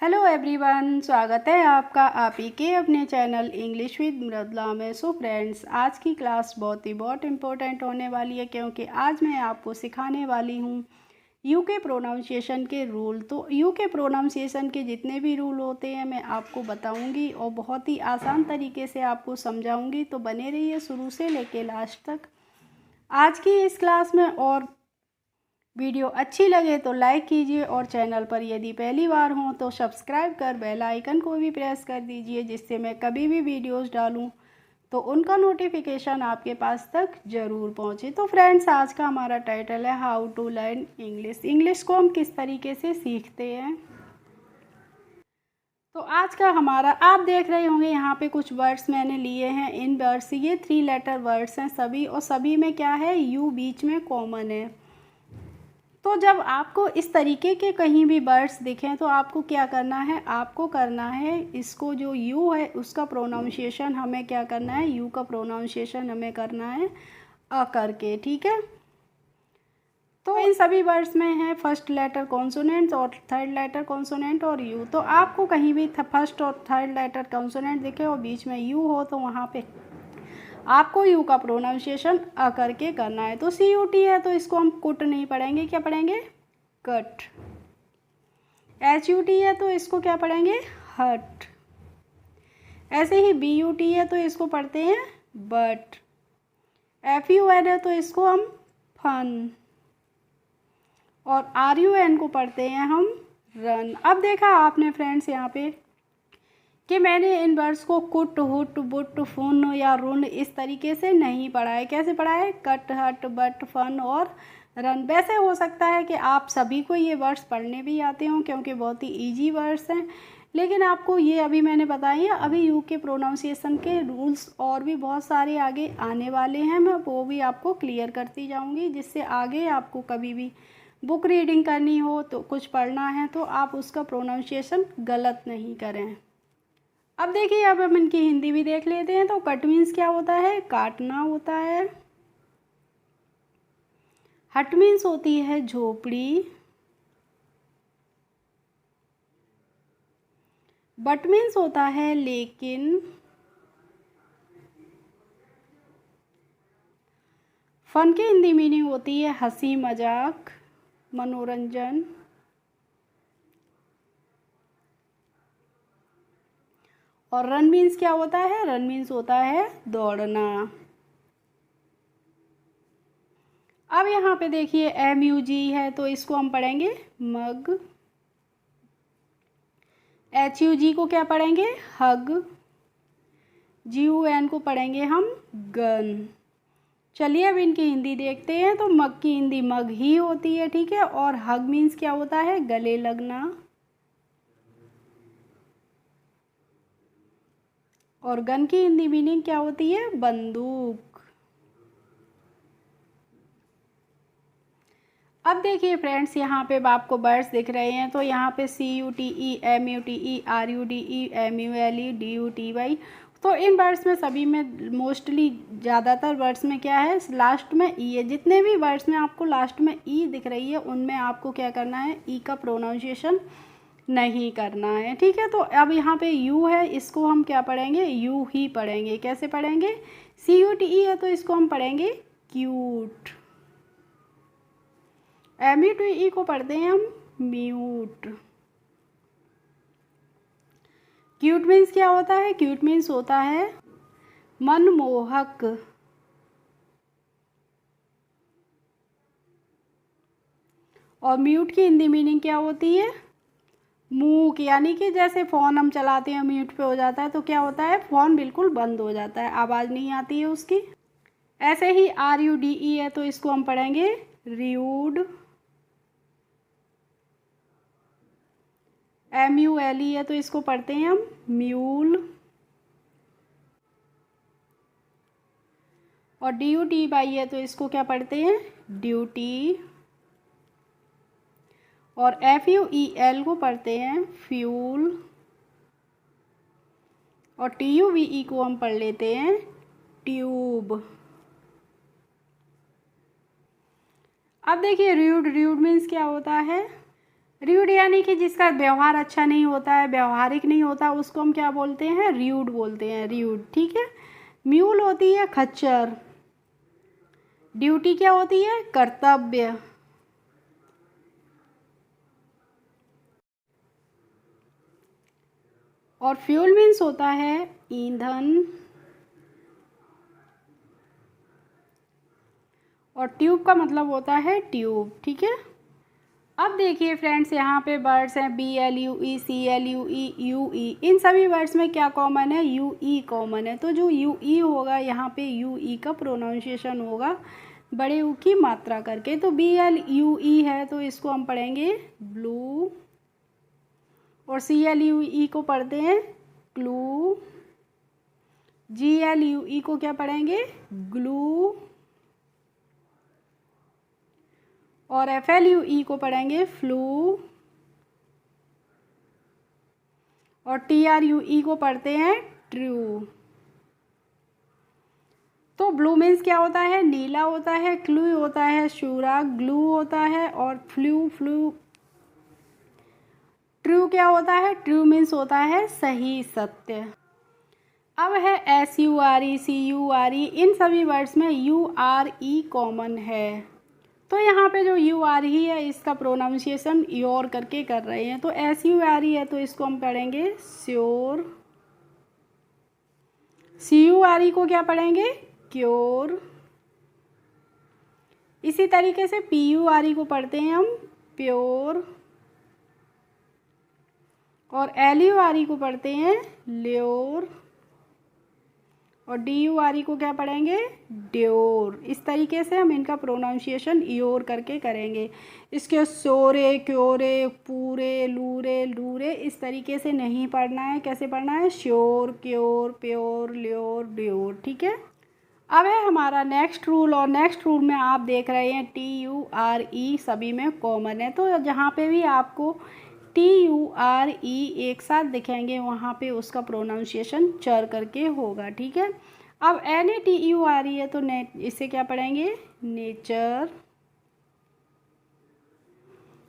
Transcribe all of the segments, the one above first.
Hello everyone, स्वागत है आपका आप ही के अपने चैनल इंग्लिश विद मृदुला में। सो फ्रेंड्स, आज की क्लास बहुत इम्पोर्टेंट होने वाली है क्योंकि आज मैं आपको सिखाने वाली हूँ यूके प्रोनाउंसिएशन के रूल। तो यूके प्रोनाउंसिएशन के जितने भी रूल होते हैं मैं आपको बताऊंगी और बहुत ही आसान तरीके से आपको समझाऊंगी। तो बने रहिए शुरू से लेके लास्ट तक आज की इस क्लास में। और वीडियो अच्छी लगे तो लाइक कीजिए और चैनल पर यदि पहली बार हो तो सब्सक्राइब कर बेल आइकन को भी प्रेस कर दीजिए, जिससे मैं कभी भी वीडियोस डालूं तो उनका नोटिफिकेशन आपके पास तक ज़रूर पहुंचे। तो फ्रेंड्स, आज का हमारा टाइटल है how to learn English. English को हम किस तरीके से सीखते हैं। तो आज का हमारा, आप देख रहे होंगे यहाँ पे कुछ वर्ड्स मैंने लिए हैं। इन वर्ड्स, ये 3 लेटर वर्ड्स हैं सभी, और सभी में क्या है, यू बीच में कॉमन है। तो जब आपको इस तरीके के कहीं भी वर्ड्स दिखें तो आपको क्या करना है, आपको करना है इसको जो यू है उसका प्रोनाउंसिएशन हमें क्या करना है, यू का प्रोनाउंसिएशन हमें करना है अ करके, ठीक है। तो इन सभी वर्ड्स में है फर्स्ट लेटर कॉन्सोनेंट और थर्ड लेटर कॉन्सोनेंट और यू। तो आपको कहीं भी फर्स्ट और थर्ड लेटर कॉन्सोनेंट दिखे और बीच में यू हो तो वहाँ पे आपको यू का प्रोनाउंसिएशन अ करके करना है। तो सी यू टी है तो इसको हम कुट नहीं पढ़ेंगे, क्या पढ़ेंगे, कट। एच यू टी है तो इसको क्या पढ़ेंगे, हट। ऐसे ही बी यू टी है तो इसको पढ़ते हैं बट। एफ यू एन है तो इसको हम फन, और आर यू एन को पढ़ते हैं हम रन। अब देखा आपने फ्रेंड्स यहाँ पे कि मैंने इन वर्ड्स को कुट, हुट, बुट, फुन या रुन इस तरीके से नहीं पढ़ा है। कैसे पढ़ा है, कट, हट, बट, फन और रन। वैसे हो सकता है कि आप सभी को ये वर्ड्स पढ़ने भी आते हों क्योंकि बहुत ही इजी वर्ड्स हैं, लेकिन आपको ये अभी मैंने बताई है। अभी यू के प्रोनाउंसिएशन के रूल्स और भी बहुत सारे आगे आने वाले हैं, मैं वो भी आपको क्लियर करती जाऊँगी, जिससे आगे आपको कभी भी बुक रीडिंग करनी हो तो कुछ पढ़ना है तो आप उसका प्रोनाउंसिएशन गलत नहीं करें। अब देखिए, अब हम इनकी हिंदी भी देख लेते हैं। तो कट मीन्स क्या होता है, काटना होता है। हट मीन्स होती है झोपड़ी। बट मीन्स होता है लेकिन। फन की हिंदी मीनिंग होती है हंसी मजाक, मनोरंजन। और रन मीन्स क्या होता है, रन मीन्स होता है दौड़ना। अब यहाँ पे देखिए एम यू जी है तो इसको हम पढ़ेंगे मग। एच यू जी को क्या पढ़ेंगे, हग। जी यू एन को पढ़ेंगे हम गन। चलिए अब इनकी हिंदी देखते हैं। तो मग की हिंदी मग ही होती है, ठीक है। और हग मीन्स क्या होता है, गले लगना। और गन की हिंदी मीनिंग क्या होती है, बंदूक। अब देखिए फ्रेंड्स, यहाँ पे आपको वर्ड्स दिख रहे हैं। तो यहाँ पे C U T E, M U T E, R U D E, M U L E, D U T Y. तो इन वर्ड्स में सभी में मोस्टली ज़्यादातर वर्ड्स में क्या है, लास्ट में ई है। जितने भी वर्ड्स में आपको लास्ट में ई दिख रही है उनमें आपको क्या करना है, ई का प्रोनाउंसिएशन नहीं करना है, ठीक है। तो अब यहाँ पे यू है, इसको हम क्या पढ़ेंगे, यू ही पढ़ेंगे। कैसे पढ़ेंगे, सी यू टी ई है तो इसको हम पढ़ेंगे cute. M U T E को पढ़ते हैं हम म्यूट। क्यूट मीन्स क्या होता है, क्यूट मीन्स होता है मनमोहक। और म्यूट की हिंदी मीनिंग क्या होती है, मूक। यानी कि जैसे फ़ोन हम चलाते हैं म्यूट पे हो जाता है तो क्या होता है, फ़ोन बिल्कुल बंद हो जाता है, आवाज़ नहीं आती है उसकी। ऐसे ही आर यू डी ई है तो इसको हम पढ़ेंगे rude. M U L E है तो इसको पढ़ते हैं हम म्यूल। और डी यू टी वाई है तो इसको क्या पढ़ते हैं, ड्यूटी। और एफ यू ई एल को पढ़ते हैं फ्यूल। और टी यू वी ई को हम पढ़ लेते हैं ट्यूब। अब देखिए र्यूड, र्यूड मीन्स क्या होता है, र्यूड यानी कि जिसका व्यवहार अच्छा नहीं होता है, व्यवहारिक नहीं होता, उसको हम क्या बोलते हैं? र्यूड बोलते हैं, र्यूड। ठीक है। म्यूल होती है खच्चर। ड्यूटी क्या होती है? कर्तव्य। और फ्यूल मीन्स होता है ईंधन। और ट्यूब का मतलब होता है ट्यूब। ठीक है। अब देखिए फ्रेंड्स, यहाँ पे वर्ड्स हैं BLUE, CLUE, UE। इन सभी वर्ड्स में क्या कॉमन है? UE कॉमन है। तो जो UE होगा, यहाँ पे UE का प्रोनाउंसिएशन होगा बड़े U की मात्रा करके। तो BLUE है तो इसको हम पढ़ेंगे ब्लू। और CLUE को पढ़ते हैं क्लू। GLUE को क्या पढ़ेंगे? ग्लू। और FLUE को पढ़ेंगे फ्लू। और TRUE को पढ़ते हैं ट्रू। तो ब्लू मीन्स क्या होता है? नीला होता है। क्लू होता है सूरा। ग्लू होता है। और फ्लू। ट्रू क्या होता है? ट्रू मीन्स होता है सही, सत्य। अब है SURE, CURE। इन सभी वर्ड्स में URE कॉमन है। तो यहाँ पे जो URE है इसका प्रोनाउंसिएशन योर करके कर रहे हैं। तो SURE है तो इसको हम पढ़ेंगे श्योर। CURE को क्या पढ़ेंगे? क्योर। इसी तरीके से PURE को पढ़ते हैं हम प्योर। और LURE को पढ़ते हैं ल्योर। और DURE को क्या पढ़ेंगे? ड्योर। इस तरीके से हम इनका प्रोनाउंसिएशन योर करके करेंगे। इसके सोरे, क्योरे, पूरे, लूरे, लूरे इस तरीके से नहीं पढ़ना है। कैसे पढ़ना है? Sure, cure, pure, lure, dure. ठीक है। अब है हमारा नेक्स्ट रूल। और नेक्स्ट रूल में आप देख रहे हैं TURE सभी में कॉमन है। तो जहाँ पे भी आपको TURE एक साथ दिखेंगे वहाँ पे उसका प्रोनाउंसिएशन चर करके होगा। ठीक है। अब NATURE है तो इसे क्या पढ़ेंगे? नेचर।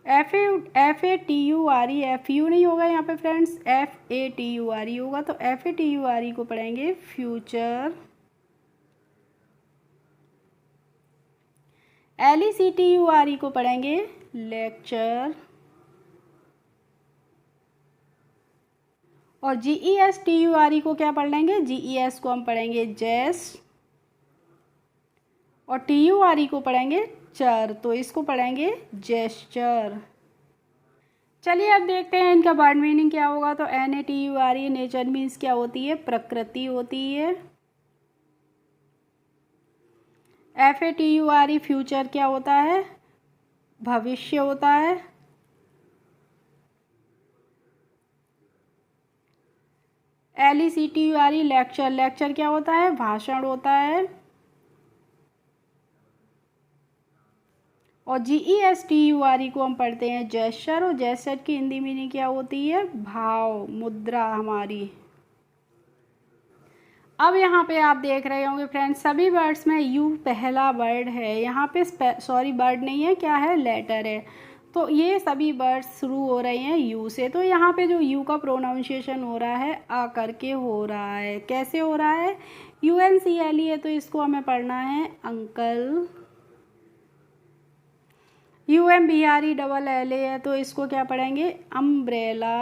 FATURE, FU नहीं होगा यहाँ पे फ्रेंड्स, FATURE होगा। तो FATURE को पढ़ेंगे फ्यूचर। LECTURE को पढ़ेंगे लेक्चर। और GESTURE को क्या पढ़ लेंगे? GES को हम पढ़ेंगे जेस्ट। और TURE को पढ़ेंगे चर, तो इसको पढ़ेंगे जेस्चर। चलिए अब देखते हैं इनका वर्ड मीनिंग क्या होगा। तो NATURE नेचर मीन्स क्या होती है? प्रकृति होती है। FATURE फ्यूचर क्या होता है? भविष्य होता है। LECTURE लेक्चर, लेक्चर क्या होता है? भाषण होता है। और GESTURE को हम पढ़ते हैं जेस्चर। और जेस्चर की हिंदी मीनिंग क्या होती है? भाव, मुद्रा हमारी। अब यहाँ पे आप देख रहे होंगे फ्रेंड्स, सभी वर्ड्स में यू पहला वर्ड है। यहाँ पे सॉरी वर्ड नहीं है, क्या है? लेटर है। तो ये सभी वर्ड्स शुरू हो रहे हैं यू से। तो यहाँ पे जो यू का प्रोनाउंसिएशन हो रहा है आ करके हो रहा है। कैसे हो रहा है? UNCLE है तो इसको हमें पढ़ना है अंकल। UMBRELLA है तो इसको क्या पढ़ेंगे? अम्ब्रेला।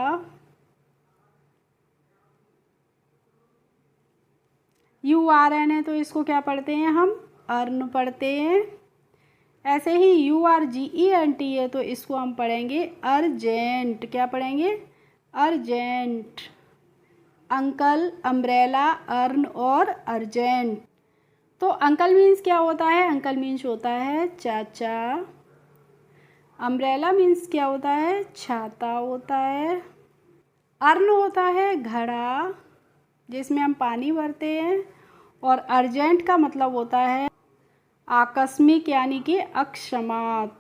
URN है तो इसको क्या पढ़ते हैं हम? अर्न पढ़ते हैं। ऐसे ही URGENT है तो इसको हम पढ़ेंगे अर्जेंट। क्या पढ़ेंगे? अर्जेंट। अंकल, अम्ब्रेला, अर्न और अर्जेंट। तो अंकल मीन्स क्या होता है? अंकल मीन्स होता है चाचा। अम्ब्रेला मीन्स क्या होता है? छाता होता है। अर्न होता है घड़ा जिसमें हम पानी भरते हैं। और अर्जेंट का मतलब होता है आकस्मिक यानी कि अकस्मात।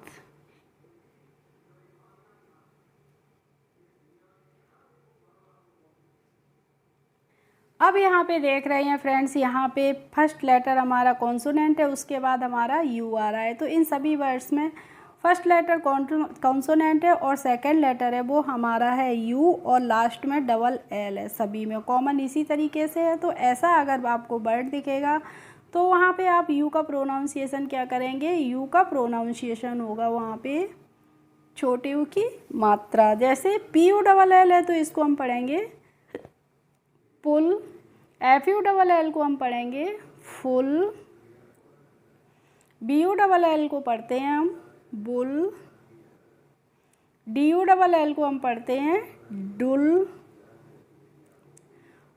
अब यहाँ पे देख रहे हैं फ्रेंड्स, यहाँ पे फर्स्ट लेटर हमारा कॉन्सोनेंट है, उसके बाद हमारा यू आ रहा है। तो इन सभी वर्ड्स में फर्स्ट लेटर कॉन्सोनेंट है और सेकंड लेटर है वो हमारा है यू और लास्ट में डबल एल है, सभी में कॉमन इसी तरीके से है। तो ऐसा अगर आपको वर्ड दिखेगा तो वहाँ पे आप यू का प्रोनाउंसिएशन क्या करेंगे, यू का प्रोनाउंसिएशन होगा वहाँ पे छोटे यू की मात्रा। जैसे पी यू डबल एल है तो इसको हम पढ़ेंगे pull, F U double L को हम पढ़ेंगे full, B U double L को पढ़ते हैं हम bull, D U double L को हम पढ़ते हैं डुल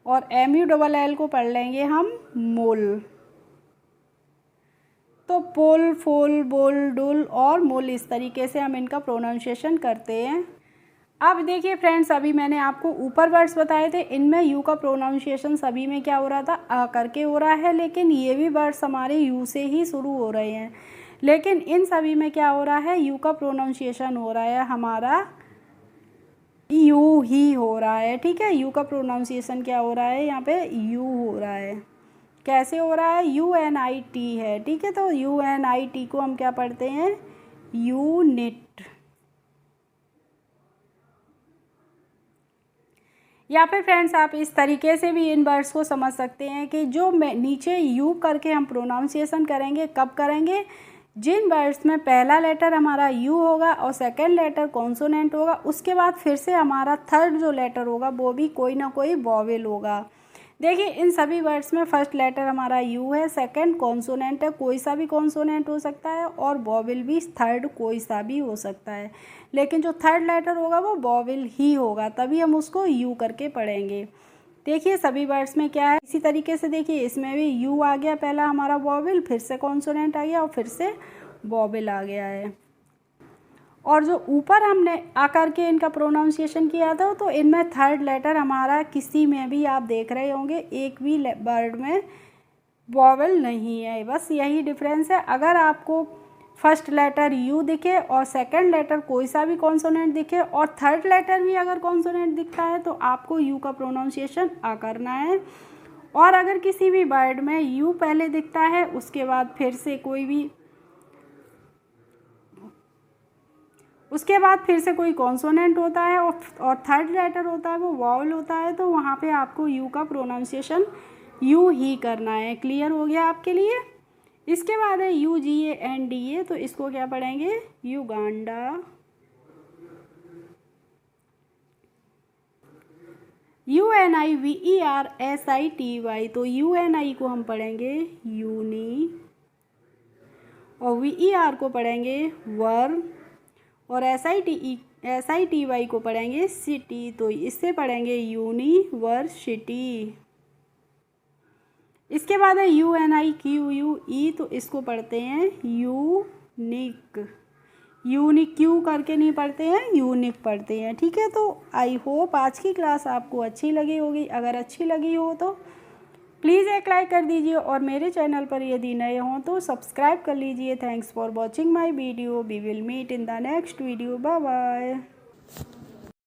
और एम यू डबल एल को पढ़ लेंगे हम मुल। तो पुल, फुल, बुल, डुल और मुल, इस तरीके से हम इनका प्रोनाउंसिएशन करते हैं। अब देखिए फ्रेंड्स, अभी मैंने आपको ऊपर वर्ड्स बताए थे, इनमें यू का प्रोनाउंसिएशन सभी में क्या हो रहा था, आ करके हो रहा है, लेकिन ये भी वर्ड्स हमारे यू से ही शुरू हो रहे हैं, लेकिन इन सभी में क्या हो रहा है, यू का प्रोनाउंसिएशन हो रहा है हमारा यू ही हो रहा है। ठीक है, यू का प्रोनाउंसिएशन क्या हो रहा है, यहाँ पे यू हो रहा है। कैसे हो रहा है, UNIT है। ठीक है, तो UNIT को हम क्या पढ़ते हैं, यूनिट। या फिर फ्रेंड्स आप इस तरीके से भी इन वर्ड्स को समझ सकते हैं कि जो नीचे यू करके हम प्रोनाउंसिएशन करेंगे, कब करेंगे, जिन वर्ड्स में पहला लेटर हमारा यू होगा और सेकंड लेटर कॉन्सोनेंट होगा, उसके बाद फिर से हमारा थर्ड जो लेटर होगा वो भी कोई ना कोई वॉवेल होगा। देखिए इन सभी वर्ड्स में फर्स्ट लेटर हमारा यू है, सेकंड कॉन्सोनेंट है, कोई सा भी कॉन्सोनेंट हो सकता है, और वॉवेल भी थर्ड कोई सा भी हो सकता है, लेकिन जो थर्ड लेटर होगा वो वॉवेल ही होगा, तभी हम उसको यू करके पढ़ेंगे। देखिए सभी वर्ड्स में क्या है, इसी तरीके से देखिए इसमें भी यू आ गया, पहला हमारा वॉवेल, फिर से कॉन्सोनेंट आ गया और फिर से वॉवेल आ गया है। और जो ऊपर हमने आकर के इनका प्रोनाउंसिएशन किया था, तो इनमें थर्ड लेटर हमारा किसी में भी आप देख रहे होंगे एक भी वर्ड में वॉवेल नहीं है, बस यही डिफरेंस है। अगर आपको फर्स्ट लेटर यू दिखे और सेकंड लेटर कोई सा भी कॉन्सोनेंट दिखे और थर्ड लेटर भी अगर कॉन्सोनेंट दिखता है तो आपको यू का प्रोनाउंसिएशन आ करना है। और अगर किसी भी वर्ड में यू पहले दिखता है, उसके बाद फिर से कोई कॉन्सोनेंट होता है और थर्ड लेटर होता है वो वॉवल होता है, तो वहाँ पे आपको यू का प्रोनाउंसिएशन यू ही करना है। क्लियर हो गया आपके लिए। इसके बाद है UGANDA, तो इसको क्या पढ़ेंगे, युगांडा। UNIVERSITY, तो UNI को हम पढ़ेंगे यूनी और VER को पढ़ेंगे वर और SITY को पढ़ेंगे सिटी, तो इससे पढ़ेंगे यूनिवर्सिटी। इसके बाद है UNIQUE, तो इसको पढ़ते हैं यूनिक। यूनिक क्यू करके नहीं पढ़ते हैं, यूनिक पढ़ते हैं। ठीक है, तो आई होप आज की क्लास आपको अच्छी लगी होगी। अगर अच्छी लगी हो तो प्लीज़ एक लाइक कर दीजिए और मेरे चैनल पर यदि नए हों तो सब्सक्राइब कर लीजिए। Thanks for watching my video. We will meet in the next video. Bye bye.